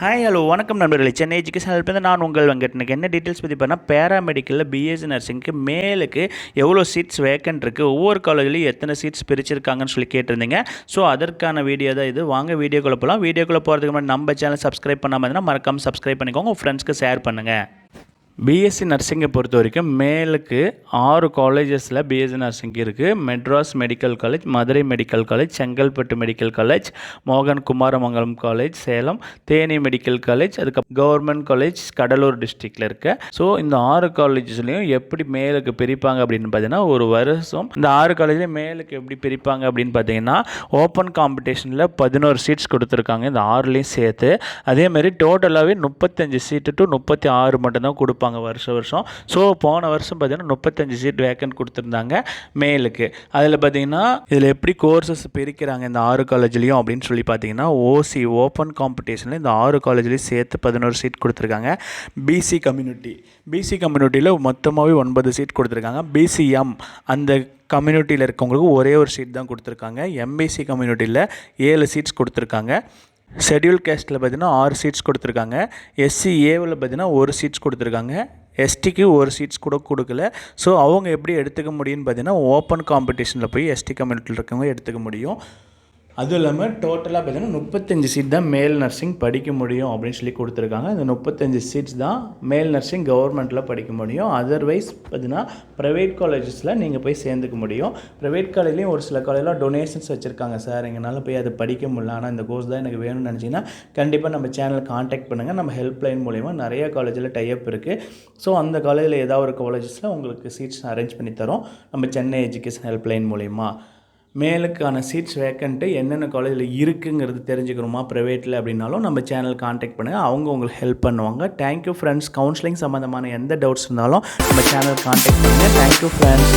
Hi hello வணக்கம் நண்பர்களே. Chennai education ஹெல்ப்லேருந்து நான் உங்கள் வெங்கட். எனக்கு என்ன டீட்டெயில்ஸ் பற்றி பார்த்தா பேராமெடிக்கலில் பிஎஸ்சி நர்சிங்க்கு மேலுக்கு எவ்வளோ சீட்ஸ் வேக்கன்ட் இருக்குது, ஒவ்வொரு காலேஜ்லையும் எத்தனை சீட்ஸ் பிரிச்சிருக்காங்கன்னு சொல்லி கேட்டிருந்தீங்க. ஸோ அதற்கான வீடியோ தான் இது. வாங்க வீடியோக்குள்ளே போகலாம். வீடியோக்குள்ளே போகிறதுக்கு முன்னாடி நம்ம சேனல் சப்ஸ்கிரைப் பண்ணாமல் இருந்தால் மறக்காமல் சப்ஸ்கிரைப் பண்ணிக்கோங்க, உங்கள் ஃப்ரெண்ட்ஸ்க்கு ஷேர் பண்ணுங்கள். பிஎஸ்சி நர்சிங்கை பொறுத்த வரைக்கும் மேலுக்கு 6 காலேஜஸில் பிஎஸ்சி நர்சிங் இருக்குது. Madras medical college, Madurai medical college, Chengalpattu medical college, மோகன் Kumaramangalam college Salem, Theni medical college, அதுக்கப்புறம் கவர்மெண்ட் காலேஜ் கடலூர் டிஸ்ட்ரிக்டில் இருக்க. ஸோ இந்த 6 காலேஜஸ்லையும் எப்படி மேலுக்கு பிரிப்பாங்க அப்படின்னு பார்த்தீங்கன்னா, ஒரு வருஷம் இந்த 6 காலேஜ்லேயும் மேலுக்கு எப்படி பிரிப்பாங்க அப்படின்னு பார்த்தீங்கன்னா, ஓப்பன் காம்படிஷனில் 11 சீட்ஸ் கொடுத்துருக்காங்க இந்த 6லேயும் சேர்த்து. அதேமாதிரி டோட்டலாகவே 35 சீட்டு டு 36 மட்டும்தான் கொடுப்பாங்க வருஷம். ஸோ போன வருஷம் பார்த்தீங்கன்னா 35 சீட் வேக்கன்ட் கொடுத்துருந்தாங்க மேலுக்கு. அதில் பார்த்தீங்கன்னா இதில் எப்படி கோர்சஸ் பிரிக்கிறாங்க இந்த 6 காலேஜ்லேயும் அப்படின்னு சொல்லி பார்த்தீங்கன்னா, ஓசி ஓப்பன் காம்படிஷனில் இந்த 6 காலேஜ்லேயும் சேர்த்து 11 சீட் கொடுத்துருக்காங்க. பிசி கம்யூனிட்டியில் மொத்தமாகவே 9 சீட் கொடுத்துருக்காங்க. பிசிஎம் அந்த கம்யூனிட்டியில் இருக்கவங்களுக்கு ஒரே ஒரு சீட் தான் கொடுத்துருக்காங்க. எம்பிசி கம்யூனிட்டியில் 7 சீட்ஸ் கொடுத்துருக்காங்க. ஷெட்யூல் கேஸ்ட்டில் பார்த்தீங்கன்னா 6 சீட்ஸ் கொடுத்துருக்காங்க. எஸ்சிஏவில் பார்த்தீங்கன்னா 1 சீட்ஸ் கொடுத்துருக்காங்க. எஸ்டிக்கு 1 சீட்ஸ் கூட கொடுக்கல. ஸோ அவங்க எப்படி எடுத்துக்க முடியும்னு பார்த்தீங்கன்னா, ஓப்பன் காம்படிஷனில் போய் எஸ்டி கம்யூனிட்டியில் இருக்கவங்க எடுத்துக்க முடியும். அதுவும் இல்லாமல் டோட்டலாக பார்த்தீங்கன்னா 35 சீட் தான் மேல் நர்சிங் படிக்க முடியும் அப்படின்னு சொல்லி கொடுத்துருக்காங்க. இந்த 35 சீட்ஸ் தான் மேல் நர்சிங் கவர்மெண்ட்டில் படிக்க முடியும். அதர்வைஸ் பார்த்தீங்கன்னா ப்ரைவேட் காலேஜஸில் நீங்கள் போய் சேர்ந்துக்க முடியும். ப்ரைவேட் காலேஜ்லேயும் ஒரு சில காலேஜில் டொனேஷன்ஸ் வச்சுருக்காங்க. சார் எங்களால் போய் அதை படிக்க முடியல, ஆனால் இந்த கோர்ஸ் தான் எனக்கு வேணும்னு நினச்சிங்கன்னா கண்டிப்பாக நம்ம சேனலை காண்டாக்ட் பண்ணுங்கள். நம்ம ஹெல்ப்லைன் மூலிமா நிறைய காலேஜில் டைப் இருக்குது. ஸோ அந்த காலேஜில் ஏதாவது ஒரு காலேஜஸில் உங்களுக்கு சீட்ஸ் அரேஞ்ச் பண்ணி தரோம் நம்ம சென்னை எஜுகேஷன் ஹெல்ப்லைன் மூலிமா. மேலுக்கான சீட்ஸ் வேக்கண்ட்டு என்னென்ன காலேஜில் இருக்குங்கிறது தெரிஞ்சுக்கணுமா ப்ரைவேட்டில் அப்படின்னாலும் நம்ம சேனல் காண்டாக்ட் பண்ணுங்கள், அவங்க உங்களுக்கு ஹெல்ப் பண்ணுவாங்க. Thank you friends. கவுன்சிலிங் சம்மந்தமான எந்த டவுட்ஸ் இருந்தாலும் நம்ம சேனல் காண்டாக்ட் பண்ணுங்கள். Thank you friends.